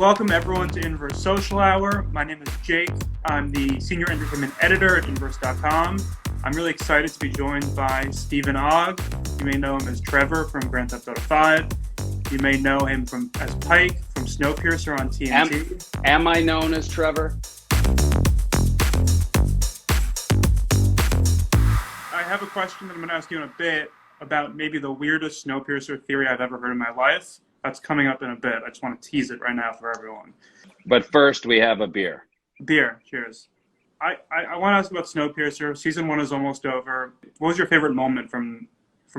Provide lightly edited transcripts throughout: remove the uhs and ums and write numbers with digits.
Welcome everyone to Inverse Social Hour. My name is Jake. I'm the Senior Entertainment Editor at Inverse.com. I'm really excited to be joined by Stephen Ogg. You may know him as Trevor from Grand Theft Auto 5. You may know him as Pike from Snowpiercer on TNT. Am I known as Trevor? I have a question that I'm going to ask you in a bit about maybe the weirdest Snowpiercer theory I've ever heard in my life. That's coming up in a bit. I just want to tease it right now for everyone. But first, we have a beer. Beer. Cheers. I want to ask about Snowpiercer. Season 1 is almost over. What was your favorite moment from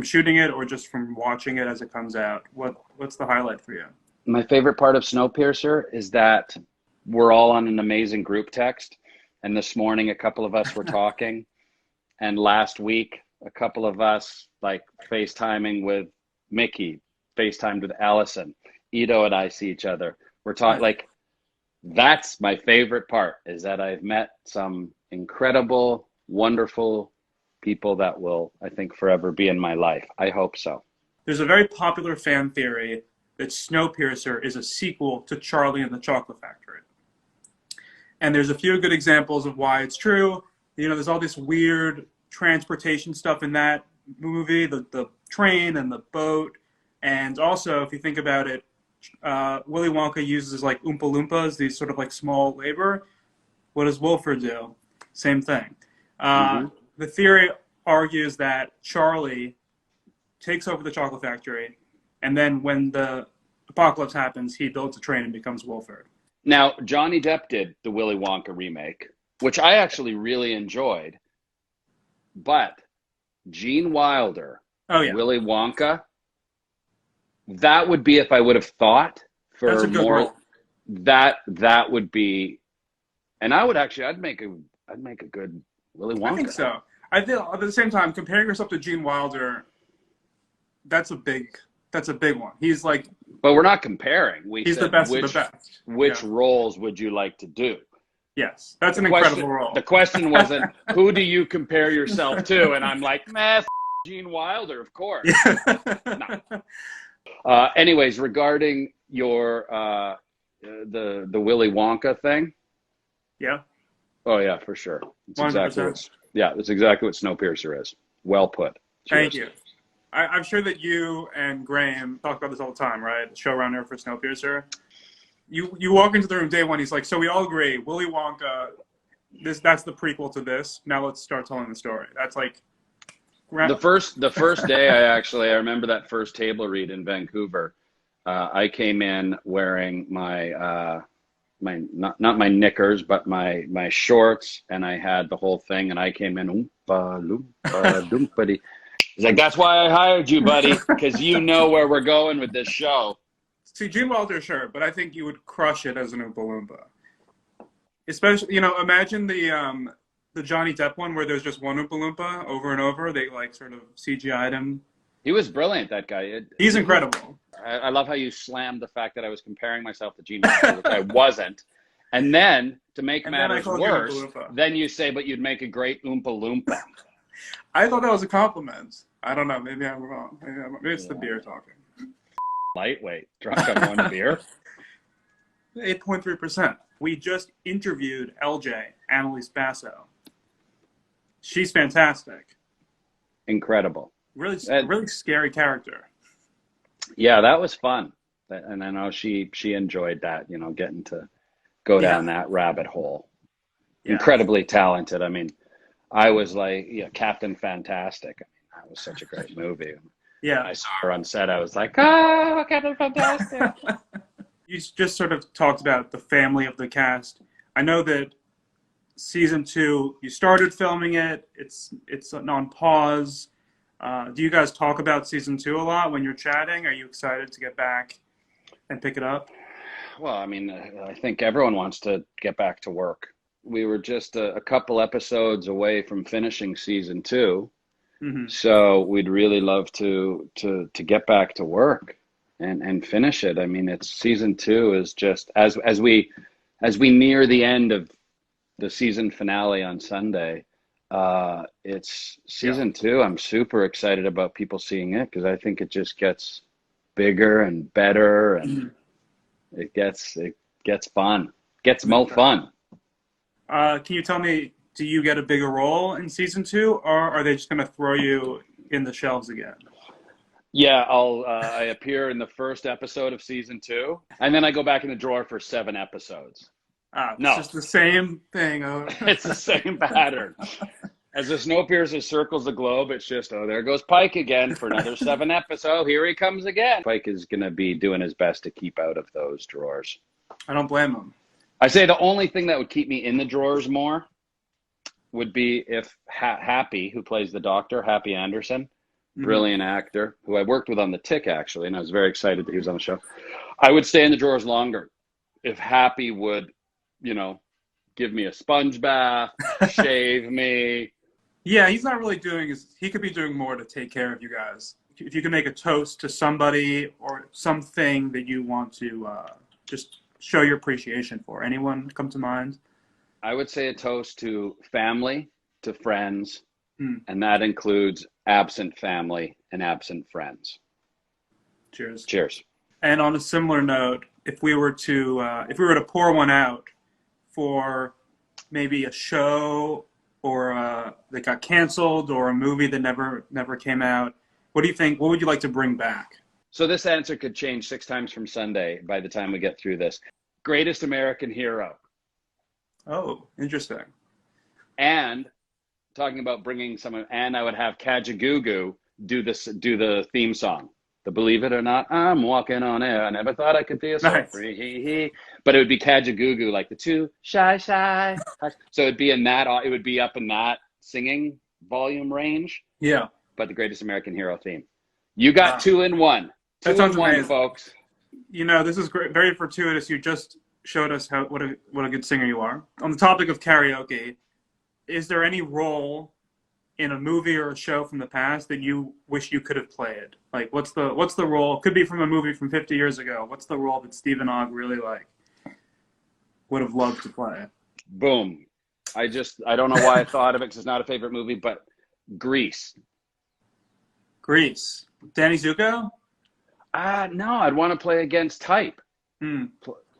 shooting it or just from watching it as it comes out? What's the highlight for you? My favorite part of Snowpiercer is that we're all on an amazing group text. And this morning, a couple of us were talking. And last week, a couple of us, like, FaceTiming with Mickey, FaceTimed with Allison. Ito and I see each other. We're talking, like, that's my favorite part, is that I've met some incredible, wonderful people that will, I think, forever be in my life. I hope so. There's a very popular fan theory that Snowpiercer is a sequel to Charlie and the Chocolate Factory. And there's a few good examples of why it's true. You know, there's all this weird transportation stuff in that movie, the train and the boat. And also, if you think about it, Willy Wonka uses like Oompa Loompas, these sort of like small labor. What does Wilford do? Same thing. The theory argues that Charlie takes over the chocolate factory, and then when the apocalypse happens, he builds a train and becomes Wilford. Now, Johnny Depp did the Willy Wonka remake, which I actually really enjoyed. But Gene Wilder, Willy Wonka, that would be, if I would have thought for more role. That would be, and I would actually, I'd make a good Willy Wonka. I think so. I think at the same time, comparing yourself to Gene Wilder, that's a big one. He's like, but we're not comparing. He's the best of the best. Which roles would you like to do? Yes, that's an incredible role. The question wasn't who do you compare yourself to, and I'm like, Gene Wilder, of course. No. Anyways, regarding your the Willy Wonka thing. Yeah. Oh yeah, for sure. That's 100%. That's exactly what Snowpiercer is. Well put. Thank Cheers. you. I'm sure that you and Graham talk about this all the time, right? The showrunner for Snowpiercer. You walk into the room day one, he's like, so we all agree, Willy Wonka, that's the prequel to this. Now let's start telling the story. That's like the first day I remember that first table read in Vancouver. I came in wearing my not my knickers, but my shorts, and I had the whole thing, and I came in oompa loompa doompity. He's like, that's why I hired you, buddy, because you know where we're going with this show. See, Gene Wilder, sure, but I think you would crush it as an Oompa Loompa. Especially, imagine the Johnny Depp one where there's just one Oompa Loompa over and over. They like sort of CGI'd him. He was brilliant, that guy. He's incredible. I love how you slammed the fact that I was comparing myself to Gene Wilder, which I wasn't. And then, to make matters worse, then you say, but you'd make a great Oompa Loompa. I thought that was a compliment. I don't know. Maybe I'm wrong. Maybe it's the beer talking. Lightweight. Drunk on one beer. 8.3%. We just interviewed LJ, Annalise Basso. She's fantastic. Incredible. Really scary character. Yeah, that was fun. And I know she enjoyed that, getting to go down that rabbit hole. Yeah. Incredibly talented. I mean, I was like, Captain Fantastic. I mean, that was such a great movie. Yeah. I saw her on set. I was like, Captain Fantastic. You just sort of talked about the family of the cast. I know that season 2, you started filming it. It's on pause. Do you guys talk about season 2 a lot when you're chatting? Are you excited to get back and pick it up? Well, I mean, I think everyone wants to get back to work. We were just a couple episodes away from finishing season 2. Mm-hmm. So we'd really love to get back to work and finish it. I mean, it's season 2 is just as we near the end of the season finale on Sunday. It's season 2. I'm super excited about people seeing it because I think it just gets bigger and better, and it Gets fun. Gets more fun. Can you tell me, do you get a bigger role in season 2, or are they just going to throw you in the shelves again? Yeah, I appear in the first episode of season 2, and then I go back in the drawer for 7 episodes. It's No. just the same thing. It's the same pattern. As the Snowpiercer circles the globe, it's just, oh, there goes Pike again for another 7 episodes. Here he comes again. Pike is going to be doing his best to keep out of those drawers. I don't blame him. I say the only thing that would keep me in the drawers more would be if Happy, who plays the doctor, Happy Anderson, brilliant actor, who I worked with on The Tick, actually, and I was very excited that he was on the show. I would stay in the drawers longer if Happy would, give me a sponge bath, shave me. Yeah, he's not really he could be doing more to take care of you guys. If you can make a toast to somebody or something that you want to just show your appreciation for. Anyone come to mind? I would say a toast to family, to friends, and that includes absent family and absent friends. Cheers. Cheers. And on a similar note, if we were to pour one out for maybe a show or that got canceled or a movie that never came out, what do you think? What would you like to bring back? So this answer could change 6 times from Sunday by the time we get through this. Greatest American Hero. Oh, interesting. And talking about bringing someone, and I would have Kajagoogoo do the theme song. The Believe It or Not, I'm walking on air. I never thought I could be so nice. Free. But it would be Kajagoogoo, like the two shy. So it'd be it would be up in that singing volume range. Yeah. But the Greatest American Hero theme. You got 2 in 1. That sounds 2 in 1, amazing. folks. This is great, very fortuitous. You just showed us what a good singer you are. On the topic of karaoke, is there any role in a movie or a show from the past that you wish you could have played? Like, what's the role? Could be from a movie from 50 years ago. What's the role that Stephen Ogg really would have loved to play? Boom. I don't know why I thought of it because it's not a favorite movie, but Grease. Grease. Danny Zuko? No, I'd want to play against type.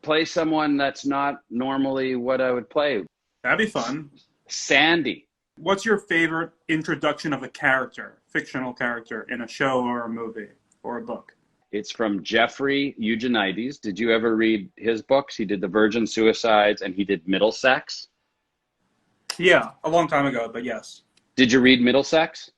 Play someone that's not normally what I would play. That'd be fun. Sandy. What's your favorite introduction of a character, fictional character, in a show or a movie or a book? It's from Jeffrey Eugenides. Did you ever read his books? He did The Virgin Suicides and he did Middlesex. Yeah, a long time ago, but yes. Did you read Middlesex?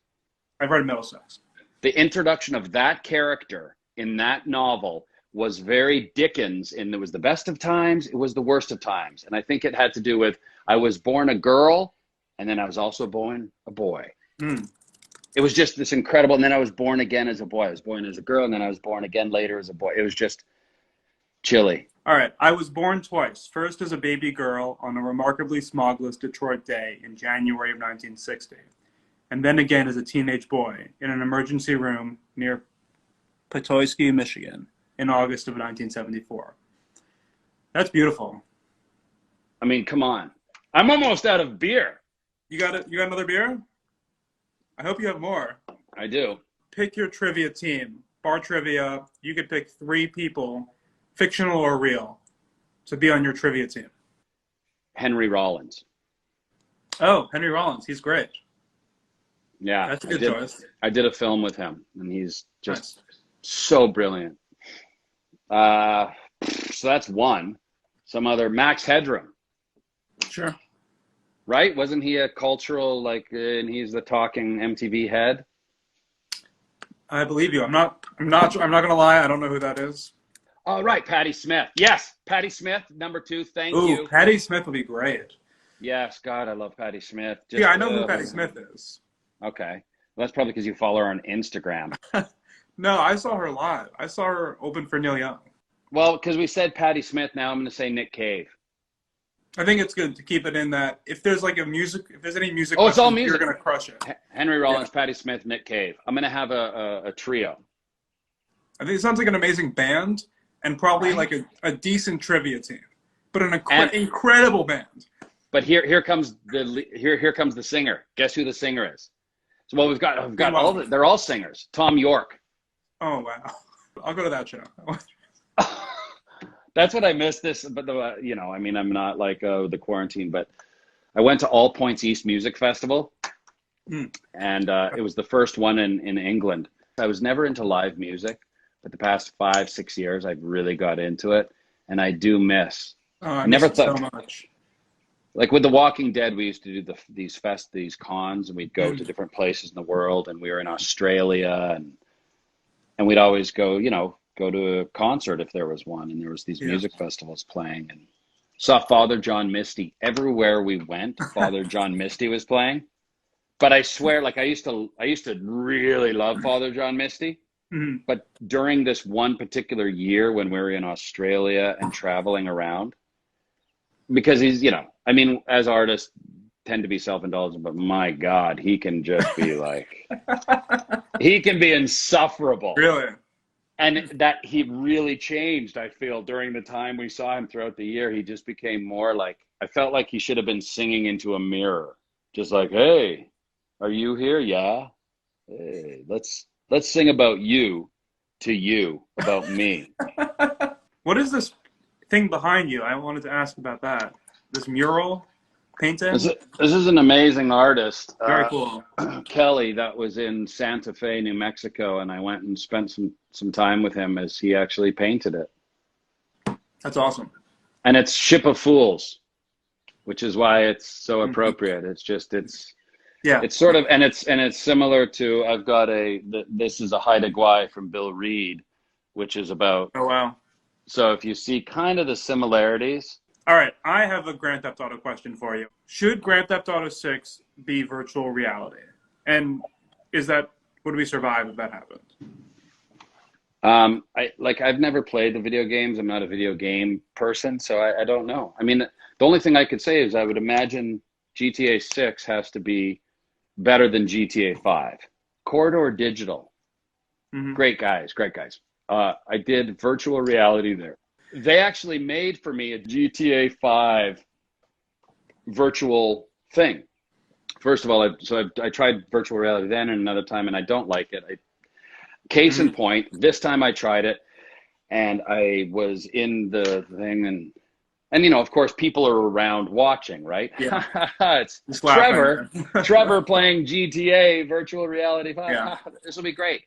I've read Middlesex. The introduction of that character in that novel was very Dickens, and it was the best of times, it was the worst of times. And I think it had to do with, I was born a girl, and then I was also born a boy. It was just this incredible, and then I was born again as a boy. I was born as a girl, and then I was born again later as a boy. It was just chilly. All right, I was born twice. First as a baby girl on a remarkably smogless Detroit day in January of 1960. And then again as a teenage boy in an emergency room near Petoskey, Michigan in August of 1974. That's beautiful. I mean, come on. I'm almost out of beer. You got another beer? I hope you have more. I do. Pick your trivia team. Bar trivia, you could pick 3 people, fictional or real, to be on your trivia team. Henry Rollins. Oh, Henry Rollins. He's great. Yeah. That's a good choice. I did a film with him, and he's just nice. So brilliant. So that's one. Some other, Max Headroom. Sure. Right? Wasn't he a cultural, and he's the talking MTV head? I believe you. I'm not gonna lie. I don't know who that is. Oh, right. Patti Smith. Yes. Patti Smith, number 2. Thank you. Patti Smith would be great. Yes. God, I love Patti Smith. I know who Patti Smith is. Okay. Well, that's probably because you follow her on Instagram. No, I saw her live. I saw her open for Neil Young. Well, because we said Patti Smith, now I'm going to say Nick Cave. I think it's good to keep it in that. If there's any music, it's all music. You're going to crush it. Henry Rollins, yeah. Patti Smith, Nick Cave. I'm going to have a trio. I think it sounds like an amazing band and probably like a decent trivia team, but an incredible band. But here comes the singer. Guess who the singer is? So we've got they're all singers. Tom York. Oh wow! I'll go to that show. That's what I missed this, but you know, I mean, I'm not like the quarantine, but I went to All Points East Music Festival, and it was the first one in England. I was never into live music, but the past 5-6 years, I've really got into it, and I do miss. I never miss it so thought, much. like with The Walking Dead, we used to do these cons, and we'd go to different places in the world, and we were in Australia, and we'd always go, you know, go to a concert if there was one, and there was these music festivals playing, and saw Father John Misty everywhere we went. Father John Misty was playing, but I swear, like I used to really love Father John Misty, but during this one particular year when we were in Australia and traveling around, because he's, you know, I mean, as artists tend to be self-indulgent, but my God, he can just be like, he can be insufferable. Really? And that he really changed, I feel, during the time we saw him throughout the year. He just became more like, I felt like he should have been singing into a mirror. Just like, hey, are you here? Yeah. Hey, let's sing about you to you, about me. What is this thing behind you? I wanted to ask about that. This mural painting? This is an amazing artist. Very cool. Kelly, that was in Santa Fe, New Mexico, and I went and spent some time with him as he actually painted it. That's awesome. And it's Ship of Fools, which is why it's so appropriate. It's just, it's sort of, and it's similar to, I've got this is a Haida Gwaii from Bill Reed, which is about, oh wow. So if you see kind of the similarities. All right, I have a Grand Theft Auto question for you. Should Grand Theft Auto 6 be virtual reality? And would we survive if that happened? I've never played the video games. I'm not a video game person, so I don't know. I mean, the only thing I could say is I would imagine GTA 6 has to be better than GTA 5. Corridor Digital. Great guys. I did virtual reality there. They actually made for me a GTA 5 virtual thing. First of all, I tried virtual reality then and another time, and I don't like it. Case in point, this time I tried it, and I was in the thing, and you know, of course, people are around watching, right? Yeah. It's Trevor playing GTA virtual reality 5. Yeah. This will be great.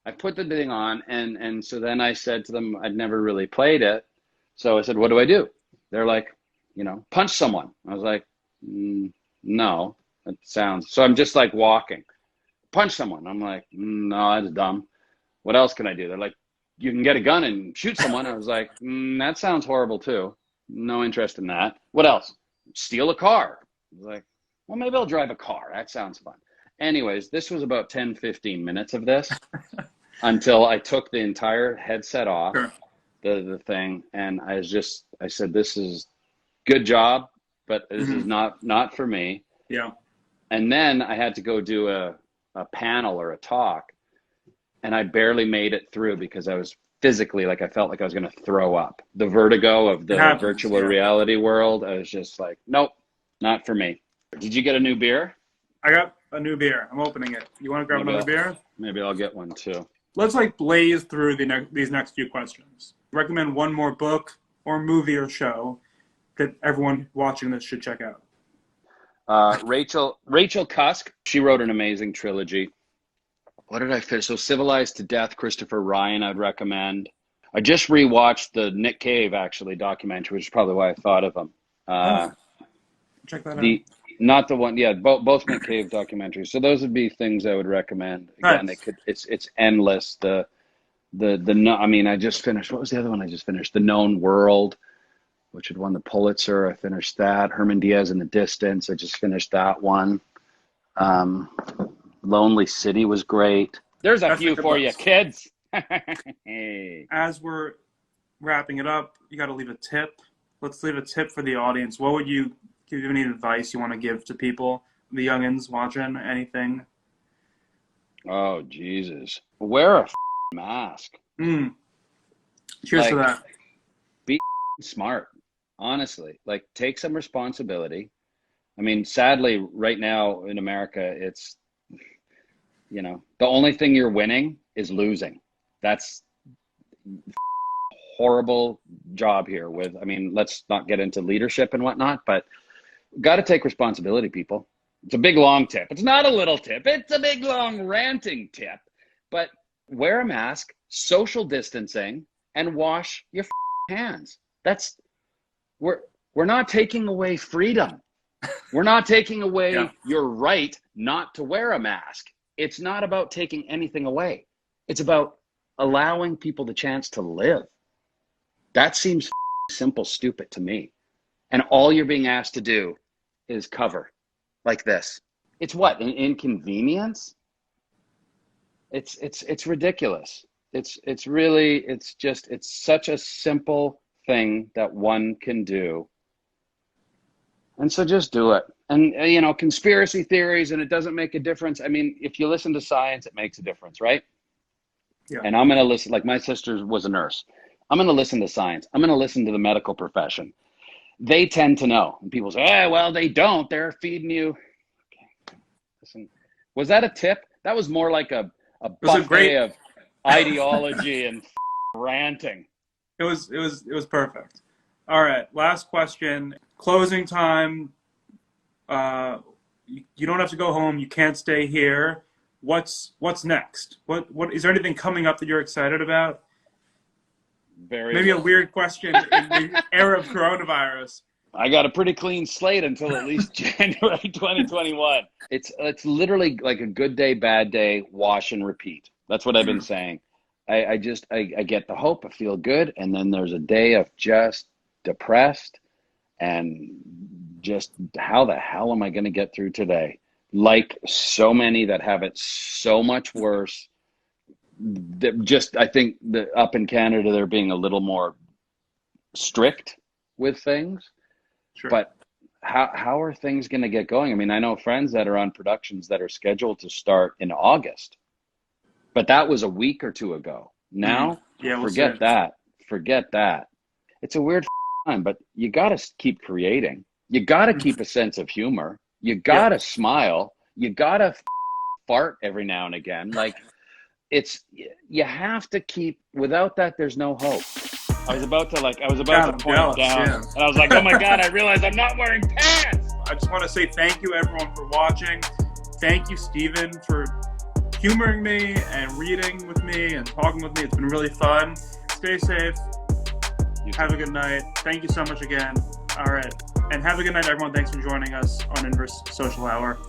I put the thing on, and so then I said to them, I'd never really played it. So I said, what do I do? They're like, you know, punch someone. I was like, no, that sounds, so I'm just like walking. Punch someone. I'm like, no, that's dumb. What else can I do? They're like, you can get a gun and shoot someone. I was like, that sounds horrible too. No interest in that. What else? Steal a car. I was like, well, maybe I'll drive a car. That sounds fun. Anyways, this was about 10-15 minutes of this until I took the entire headset off, the thing, and I said, this is good job, but this is not for me. Yeah. And then I had to go do a panel or a talk, and I barely made it through because I was physically, like, I felt like I was going to throw up. The vertigo of the virtual reality world, I was just like, nope, not for me. Did you get a new beer? I got a new beer. I'm opening it. You want to grab another beer? Maybe I'll get one too. Let's blaze through these next few questions. Recommend one more book or movie or show that everyone watching this should check out. Rachel Cusk, she wrote an amazing trilogy. What did I finish? So Civilized to Death, Christopher Ryan, I'd recommend. I just rewatched the Nick Cave, actually, documentary, which is probably why I thought of him. Check that out. Not the one, both Nick Cave documentaries. So those would be things I would recommend. Again, nice. It's endless. I just finished, what was the other one I just finished? The Known World, which had won the Pulitzer. I finished that. Herman Diaz in the Distance. I just finished that one. Lonely City was great. There's a few for you, kids. Hey. As we're wrapping it up, you got to leave a tip. Let's leave a tip for the audience. What would you give? Any advice you want to give to people, the youngins watching, anything? Oh, Jesus. Wear a mask. Cheers to that. Be smart, honestly. Like, take some responsibility. I mean, sadly, right now in America, it's, you know, the only thing you're winning is losing. That's horrible job here with, I mean, let's not get into leadership and whatnot, but got to take responsibility, people. It's a big, long tip. It's not a little tip. It's a big, long ranting tip. But wear a mask, social distancing, and wash your hands. We're not taking away freedom. We're not taking away your right not to wear a mask. It's not about taking anything away. It's about allowing people the chance to live. That seems simple, stupid to me. And all you're being asked to do is cover like this. It's what, an inconvenience? It's ridiculous. It's such a simple thing that one can do. And so just do it. And, you know, conspiracy theories, and it doesn't make a difference. I mean, if you listen to science, it makes a difference, right? Yeah. And I'm going to listen, like my sister was a nurse. I'm going to listen to science. I'm going to listen to the medical profession. They tend to know. And people say, oh, well, they don't. They're feeding you. Okay. Listen, was that a tip? That was more like a buffet of ideology and ranting. It was perfect. All right, last question. Closing time. You don't have to go home. You can't stay here. What's next? What is there anything coming up that you're excited about? Maybe a weird question in the era of coronavirus. I got a pretty clean slate until at least January 2021. It's literally like a good day, bad day, wash and repeat. That's what I've been saying. I get the hope, I feel good, and then there's a day of just depressed and just how the hell am I going to get through today? Like so many that have it so much worse. I think that up in Canada, they're being a little more strict with things. Sure. But how are things going to get going? I mean, I know friends that are on productions that are scheduled to start in August, but that was a week or two ago. Now, forget that. Forget that. It's a weird time, but you got to keep creating. You got to keep a sense of humor. You got to smile. You got to fart every now and again. Like, you have to keep, without that, there's no hope. I was about to point it down, and I was like, oh my God, I realized I'm not wearing pants. I just want to say thank you, everyone, for watching. Thank you, Steven, for humoring me and reading with me and talking with me. It's been really fun. Stay safe. Have a good night. Thank you so much again. All right. And have a good night, everyone. Thanks for joining us on Inverse Social Hour.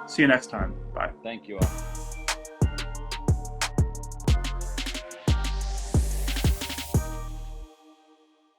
See you next time. Bye. Thank you all.